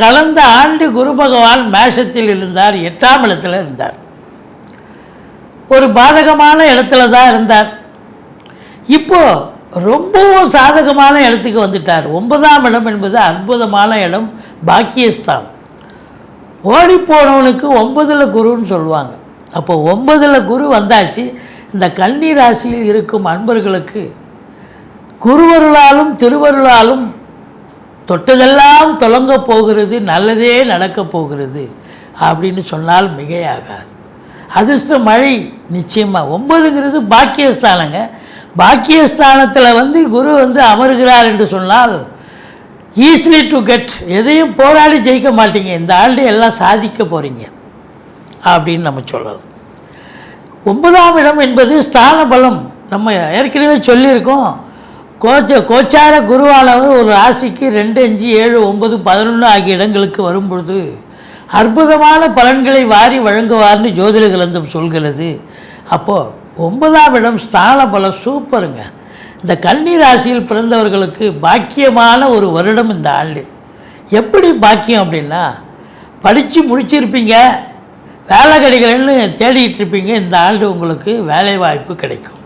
கடந்த ஆண்டு குரு பகவான் மேஷத்தில் இருந்தார், 8ஆம் இடத்துல இருந்தார், ஒரு பாதகமான இடத்துல தான் இருந்தார். இப்போது ரொம்பவும் சாதகமான இடத்துக்கு வந்துட்டார். 9ஆம் இடம் என்பது அற்புதமான இடம், பாக்கியஸ்தான். ஓடிப்போனவனுக்கு 9ல் குருன்னு சொல்லுவாங்க. அப்போ 9ல் குரு வந்தாச்சு. இந்த கன்னி ராசியில் இருக்கும் அன்பர்களுக்கு குருவருளாலும் திருவருளாலும் தொட்டதெல்லாம் தொடங்க போகிறது, நல்லதே நடக்கப் போகிறது அப்படின்னு சொன்னால் மிகையாகாது. அதிர்ஷ்ட மழை நிச்சயமாக. 9ங்கிறது பாக்கியஸ்தானங்க. பாக்கியஸ்தானத்தில் குரு அமர்கிறார் என்று சொன்னால் ஈஸிலி டு கெட், எதையும் போராடி ஜெயிக்க மாட்டீங்க, இந்த ஆண்டு எல்லாம் சாதிக்க போகிறீங்க அப்படின்னு நம்ம சொல்லலாம். 9ஆம் இடம் என்பது ஸ்தான பலம். நம்ம ஏற்கனவே சொல்லியிருக்கோம், கோச்சார குருவானவர் ஒரு ராசிக்கு 2, 5, 7, 9, 11 ஆகிய இடங்களுக்கு வரும்பொழுது அற்புதமான பலன்களை வாரி வழங்குவார்னு ஜோதிட கிரந்தம் சொல்கிறது. அப்போது 9ஆம் இடம் ஸ்தான பலம் சூப்பருங்க. இந்த கன்னி ராசியில் பிறந்தவர்களுக்கு பாக்கியமான ஒரு வருடம் இந்த ஆண்டு. எப்படி பாக்கியம் அப்படின்னா, படித்து முடிச்சிருப்பீங்க, வேலை கிடைக்கலன்னு தேடிட்டு இருப்பீங்க, இந்த ஆண்டு உங்களுக்கு வேலை வாய்ப்பு கிடைக்கும்.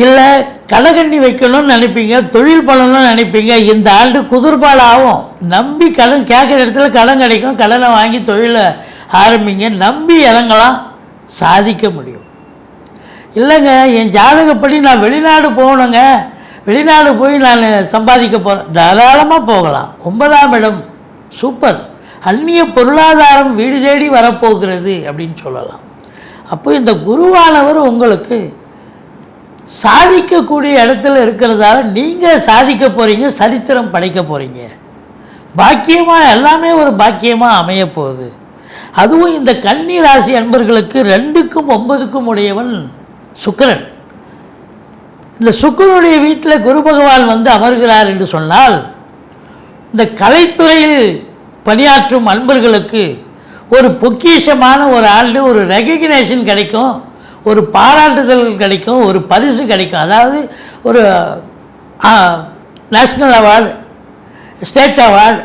இல்லை கடகண்ணி வைக்கணும்னு நினைப்பீங்க, தொழில் பண்ணணும்னு நினைப்பீங்க, இந்த ஆண்டு குதிர்பாடு ஆகும். நம்பி கடன் கேட்குற இடத்துல கடன் கிடைக்கும், கடனை வாங்கி தொழிலை ஆரம்பிங்க, நம்பி இறங்கலாம், சாதிக்க முடியும். இல்லைங்க என் ஜாதகப்படி நான் வெளிநாடு போகணுங்க, வெளிநாடு போய் நான் சம்பாதிக்க போகிறேன், தாராளமாக போகலாம். 9ஆம் இடம் சூப்பர், அந்நிய பொருளாதாரம் வீடு தேடி வரப்போகிறது அப்படின்னு சொல்லலாம். அப்போ இந்த குருவானவர் உங்களுக்கு சாதிக்கக்கூடிய இடத்துல இருக்கிறதால நீங்கள் சாதிக்க போகிறீங்க, சரித்திரம் படைக்க போகிறீங்க. பாக்கியமாக எல்லாமே ஒரு பாக்கியமாக அமைய போகுது. அதுவும் இந்த கன்னி ராசி அன்பர்களுக்கு 2க்கும் 9க்கும் உடையவன் சுக்கிரன். இந்த சுக்கிரனுடைய வீட்டில் குரு பகவான் வந்து அமர்கிறார் என்று சொன்னால், இந்த கலைத்துறையில் பணியாற்றும் அன்பர்களுக்கு ஒரு பொக்கிஷமான ஒரு ஆண்டு, ஒரு ரெகக்னேஷன் கிடைக்கும், ஒரு பாராட்டுதல் கிடைக்கும், ஒரு பரிசு கிடைக்கும். அதாவது ஒரு நேஷ்னல் அவார்டு, ஸ்டேட் அவார்டு,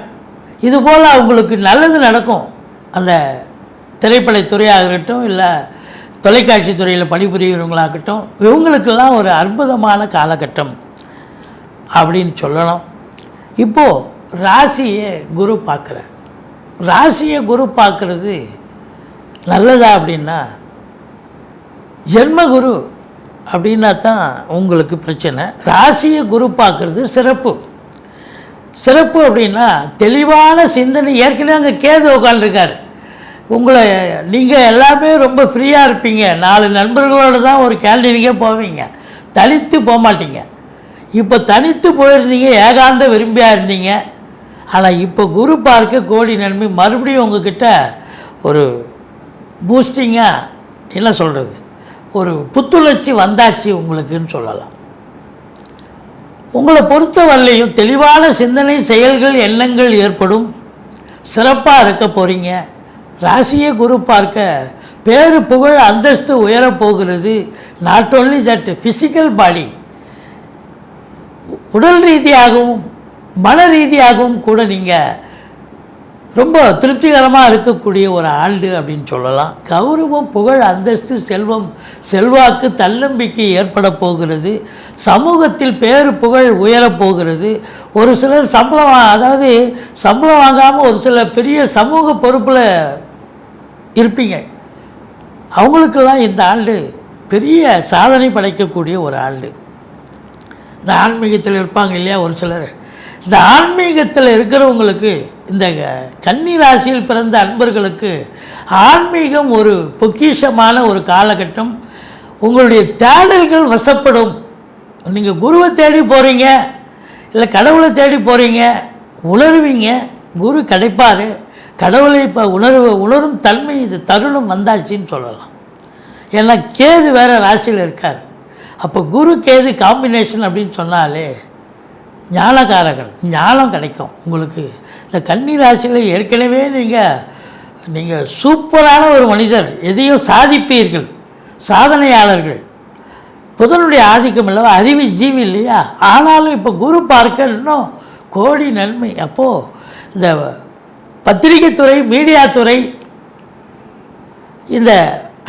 இதுபோல் அவங்களுக்கு நல்லது நடக்கும். அந்த திரைப்படத்துறையாக இருக்கட்டும், இல்லை தொலைக்காட்சி துறையில் பணிபுரிகிறவங்களாகட்டும், இவங்களுக்கெல்லாம் ஒரு அற்புதமான காலகட்டம் அப்படின்னு சொல்லணும். இப்போது ராசியை குரு பார்க்குறார். ராசியை குரு பார்க்குறது நல்லதா அப்படின்னா, ஜென்மகுரு அப்படின்னா தான் உங்களுக்கு பிரச்சனை. ராசியை குரு பார்க்குறது சிறப்பு. சிறப்பு அப்படின்னா தெளிவான சிந்தனை. ஏற்கனவே அங்கே கேது உட்காந்துருக்கார். உங்களை நீங்கள் எல்லாமே ரொம்ப ஃப்ரீயாக இருப்பீங்க. 4 நண்பர்களோடு தான் ஒரு கேண்டீனுக்கே போவீங்க, தனித்து போக மாட்டீங்க. இப்போ தனித்து போயிருந்தீங்க, ஏகாந்த விரும்பியாக இருந்தீங்க. ஆனால் இப்போ குரு பார்க்க கோடி நன்மை. மறுபடியும் உங்ககிட்ட ஒரு பூஸ்டிங்காக என்ன சொல்கிறது, ஒரு புத்துணர்ச்சி வந்தாச்சு உங்களுக்குன்னு சொல்லலாம். உங்களை பொறுத்தவரையிலையும் தெளிவான சிந்தனை, செயல்கள், எண்ணங்கள் ஏற்படும். சிறப்பாக இருக்க போகிறீங்க. ராசியை குரு பார்க்க பேரு புகழ் அந்தஸ்து உயரப்போகிறது. Not only that, physical body, உடல் ரீதியாகவும் மன ரீதியாகவும் கூட நீங்கள் ரொம்ப திருப்திகரமாக இருக்கக்கூடிய ஒரு ஆண்டு அப்படின்னு சொல்லலாம். கௌரவம், புகழ், அந்தஸ்து, செல்வம், செல்வாக்கு, தன்னம்பிக்கை ஏற்பட போகிறது. சமூகத்தில் பேரு புகழ் உயரப்போகிறது. ஒரு சிலர் அதாவது சம்பளம் வாங்காமல் ஒரு சில பெரிய சமூக பொறுப்பில் இருப்பீங்க. அவங்களுக்கெல்லாம் இந்த ஆண்டு பெரிய சாதனை படைக்கக்கூடிய ஒரு ஆண்டு. இந்த ஆன்மீகத்தில் இருப்பாங்க இல்லையா ஒரு சிலர், இந்த ஆன்மீகத்தில் இருக்கிறவங்களுக்கு, இந்த கன்னி ராசியில் பிறந்த அன்பர்களுக்கு ஆன்மீகம் ஒரு பொக்கிஷமான ஒரு காலகட்டம். உங்களுடைய தேடல்கள் வசப்படும். நீங்கள் குருவை தேடி போகிறீங்க, இல்லை கடவுளை தேடி போகிறீங்க, உணர்வீங்க. குரு கிடைப்பார். கடவுளை இப்போ உணரும் தன்மை, இது தருணம் வந்தாச்சின்னு சொல்லலாம். ஏன்னா கேது வேறு ராசியில் இருக்கார். அப்போ குரு கேது காம்பினேஷன் அப்படின்னு சொன்னாலே ஞானகாரர்கள், ஞானம் கிடைக்கும் உங்களுக்கு. இந்த கன்னி ராசியில் ஏற்கனவே நீங்கள் சூப்பரான ஒரு மனிதர், எதையும் சாதிப்பீர்கள், சாதனையாளர்கள். புதனுடைய ஆதிக்கம் இல்லவா, அறிவு ஜீவி இல்லையா? ஆனாலும் இப்போ குரு பார்க்க இன்னும் கோடி நன்மை. அப்போது இந்த பத்திரிகை துறை, மீடியா துறை, இந்த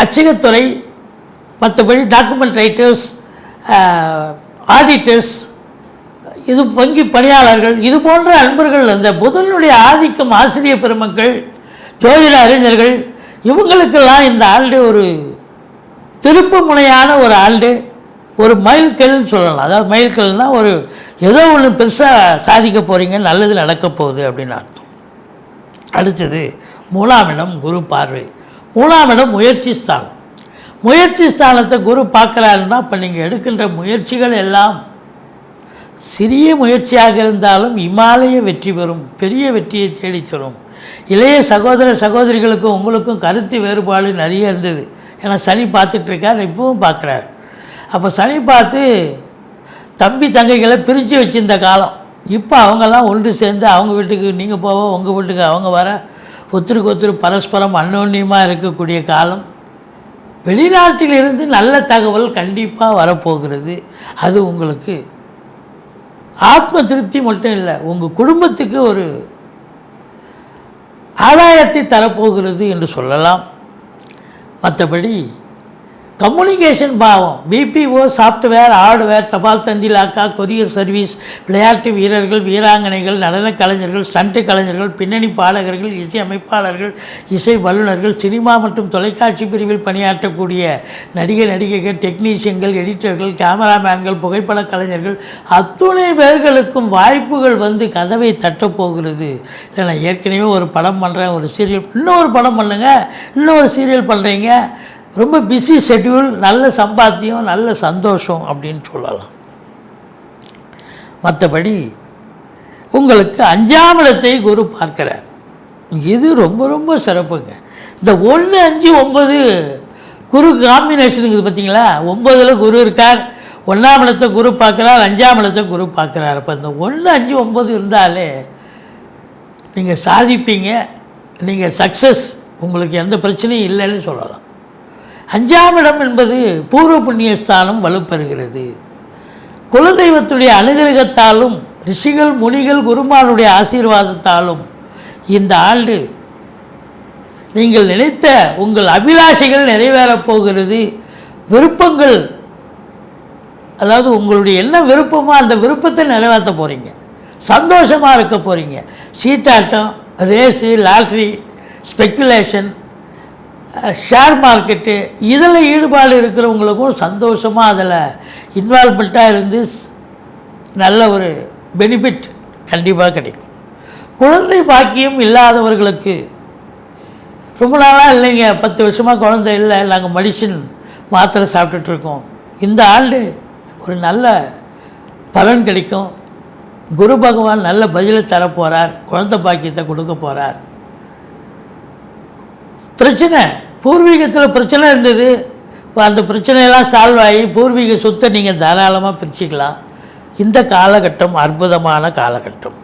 அச்சகத்துறை, மற்றபடி டாக்குமெண்ட் ரைட்டர்ஸ், ஆடிட்டர்ஸ், இது வங்கி பணியாளர்கள், இது போன்ற அன்பர்கள், இந்த புதனுடைய ஆதிக்கம், ஆசிரியர் பெருமக்கள், ஜோதிட அறிஞர்கள், இவங்களுக்கெல்லாம் இந்த ஆண்டு ஒரு திருப்பு முனையான ஒரு ஆண்டு, ஒரு மைல்கல்னு சொல்லலாம். அதாவது மைல்கல்னால் ஒரு ஏதோ ஒன்று பெருசாக சாதிக்க போகிறீங்க, நல்லது நடக்க போகுது அப்படின்னு அர்த்தம். அடுத்தது 3ஆம் இடம் குரு பார்வை. 3ஆம் இடம் முயற்சி ஸ்தானம். முயற்சி ஸ்தானத்தை குரு பார்க்குறாருன்னா, இப்போ நீங்கள் எடுக்கின்ற முயற்சிகள் எல்லாம் சிறிய முயற்சியாக இருந்தாலும் இமாலய வெற்றி பெறும், பெரிய வெற்றியை தேடித்தரும். இளைய சகோதர சகோதரிகளுக்கும் உங்களுக்கும் கருத்து வேறுபாடு நிறைய இருந்தது. ஏன்னா சனி பார்த்துட்ருக்கார், இப்பவும் பார்க்குறாரு. அப்போ சனி பார்த்து தம்பி தங்கைகளை பிரித்து வச்சிருந்த காலம். இப்போ அவங்கெல்லாம் ஒன்று சேர்ந்து அவங்க வீட்டுக்கு நீங்கள் போக, உங்கள் வீட்டுக்கு அவங்க வர, ஒருத்தருக்கு ஒருத்தர் பரஸ்பரம் அன்னோன்யமாக இருக்கக்கூடிய காலம். வெளிநாட்டிலிருந்து நல்ல தகவல் கண்டிப்பாக வரப்போகிறது. அது உங்களுக்கு ஆத்ம திருப்தி மட்டும் இல்லை, உங்கள் குடும்பத்துக்கு ஒரு ஆதாயத்தை தரப்போகிறது என்று சொல்லலாம். மற்றபடி கம்யூனிகேஷன் பாவம், பிபிஓ, சாஃப்ட்வேர், ஹார்ட்வேர், தபால் தந்தி லாக்கா, கொரியர் சர்வீஸ், விளையாட்டு வீரர்கள், வீராங்கனைகள், நடன கலைஞர்கள், ஸ்டண்ட்டு கலைஞர்கள், பின்னணி பாடகர்கள், இசை அமைப்பாளர்கள், இசை வல்லுநர்கள், சினிமா மற்றும் தொலைக்காட்சி பிரிவில் பணியாற்றக்கூடிய நடிகைகள், டெக்னீஷியன்கள், எடிட்டர்கள், கேமராமேன்கள், புகைப்பட கலைஞர்கள், அத்துணை பேர்களுக்கும் வாய்ப்புகள் வந்து கதவை தட்டப்போகிறது. இல்லை நான் ஏற்கனவே ஒரு படம் பண்ணுறேன், ஒரு சீரியல், இன்னொரு படம் பண்ணுங்கள், இன்னொரு சீரியல் பண்ணுறீங்க, ரொம்ப பிஸி ஷெட்யூல், நல்ல சம்பாத்தியம், நல்ல சந்தோஷம் அப்படின்னு சொல்லலாம். மற்றபடி உங்களுக்கு 5ஆம் இடத்தை குரு பார்க்கிறார். இது ரொம்ப ரொம்ப சிறப்புங்க. இந்த 1, 5, 9 குரு காம்பினேஷன் இருக்குது பார்த்தீங்களா? 9ல் குரு இருக்கார், 1ஆம் இடத்தை குரு பார்க்குறார், 5ஆம் இடத்தை குரு பார்க்குறார். அப்போ இந்த 1, 5, 9 இருந்தாலே நீங்கள் சாதிப்பீங்க, நீங்கள் சக்ஸஸ், உங்களுக்கு எந்த பிரச்சனையும் இல்லைன்னு சொல்லலாம். 5ஆம் இடம் என்பது பூர்வ புண்ணியஸ்தானம் வலுப்பெறுகிறது. குலதெய்வத்துடைய அனுகிரகத்தாலும் ரிஷிகள் முனிகள் குருமானுடைய ஆசீர்வாதத்தாலும் இந்த ஆண்டு நீங்கள் நினைத்த உங்கள் அபிலாஷைகள் நிறைவேறப் போகிறது. விருப்பங்கள், அதாவது உங்களுடைய என்ன விருப்பமோ அந்த விருப்பத்தை நிறைவேற்ற போகிறீங்க. சந்தோஷமாக இருக்க போகிறீங்க. சீட்டாட்டம், race, lottery, speculation, share market, இதில் ஈடுபாடு இருக்கிறவங்களுக்கும் சந்தோஷமாக அதில் இன்வால்மெண்ட்டாக இருந்து நல்ல ஒரு பெனிஃபிட் கண்டிப்பாக கிடைக்கும். குழந்தை பாக்கியம் இல்லாதவர்களுக்கு ரொம்ப நாளாக இல்லைங்க, 10 வருஷமாக குழந்தை இல்லை, நாங்கள் மெடிசின் மாத்திரை சாப்பிட்டுட்ருக்கோம். இந்த ஆண்டு ஒரு நல்ல பலன் கிடைக்கும். குரு பகவான் நல்ல பதிலை தரப்போகிறார், குழந்தை பாக்கியத்தை கொடுக்க போகிறார். பிரச்சனை, பூர்வீகத்தில் பிரச்சனை இருந்தது, இப்போ அந்த பிரச்சனையெல்லாம் சால்வ் ஆகி பூர்வீக சொத்தை நீங்கள் தாராளமாக பிரிச்சுக்கலாம். இந்த காலகட்டம் அற்புதமான காலகட்டம்.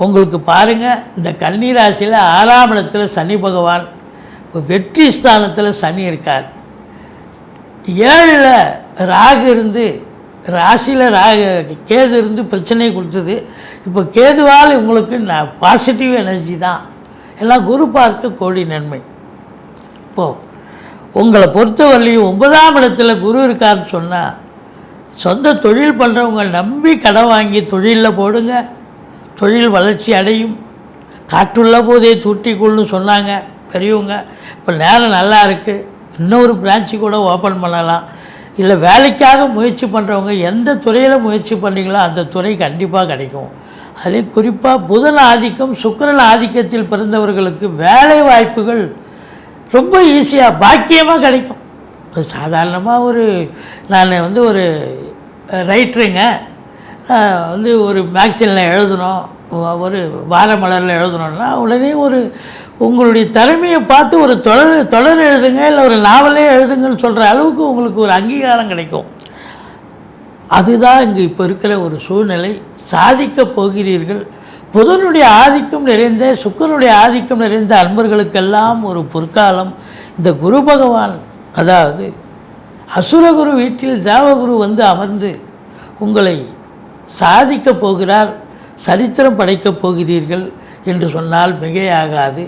உங்களுக்கு பாருங்கள், இந்த கன்னி ராசியில் 6ஆம் இடத்துல சனி பகவான், வெற்றி ஸ்தானத்தில் சனி இருக்கார். 7ல் ராகு இருந்து, ராசியில் ராகு கேது இருந்து பிரச்சனையை கொடுத்தது. இப்போ கேதுவால் உங்களுக்கு பாசிட்டிவ் எனர்ஜி தான். எல்லாம் குரு பார்க்க கோடி நன்மை. இப்போது உங்களை பொறுத்தவரையிலையும் 9ஆம் இடத்துல குரு இருக்காருன்னு சொன்னால், சொந்த தொழில் பண்ணுறவங்க நம்பி கடன் வாங்கி தொழிலில் போடுங்க, தொழில் வளர்ச்சி அடையும். காற்றுள்ள போதே தூட்டிக்குள்னு சொன்னாங்க பெரியவங்க. இப்போ நேரம் நல்லா இருக்குது, இன்னொரு பிரான்ச்சு கூட ஓப்பன் பண்ணலாம். இல்லை வேலைக்காக முயற்சி பண்ணுறவங்க எந்த துறையில் முயற்சி பண்ணுறீங்களோ அந்த துறை கண்டிப்பாக கிடைக்கும். அதுலேயும் குறிப்பாக புதன் ஆதிக்கம் சுக்கிரன் ஆதிக்கத்தில் பிறந்தவர்களுக்கு வேலை வாய்ப்புகள் ரொம்ப ஈஸியாக பாக்கியமாக கிடைக்கும். இப்போ சாதாரணமாக நான் ஒரு ரைட்டருங்க, ஒரு மேக்சினில் எழுதணும், ஒரு வார மலரில் எழுதணுன்னா உடனே உங்களுடைய திறமையை பார்த்து ஒரு தொடர் எழுதுங்க, இல்லை ஒரு நாவலே எழுதுங்கன்னு சொல்கிற அளவுக்கு உங்களுக்கு ஒரு அங்கீகாரம் கிடைக்கும். அதுதான் இங்கே இப்போ இருக்கிற ஒரு சூழ்நிலை. சாதிக்கப் போகிறீர்கள். புதனுடைய ஆதிக்கம் நிறைந்த, சுக்கிரனுடைய ஆதிக்கம் நிறைந்த அன்பர்களுக்கெல்லாம் ஒரு பொற்காலம். இந்த குரு பகவான், அதாவது அசுரகுரு வீட்டில் தேவகுரு வந்து அமர்ந்து உங்களை சாதிக்கப் போகிறார், சரித்திரம் படைக்கப் போகிறீர்கள் என்று சொன்னால் மிகையாகாது.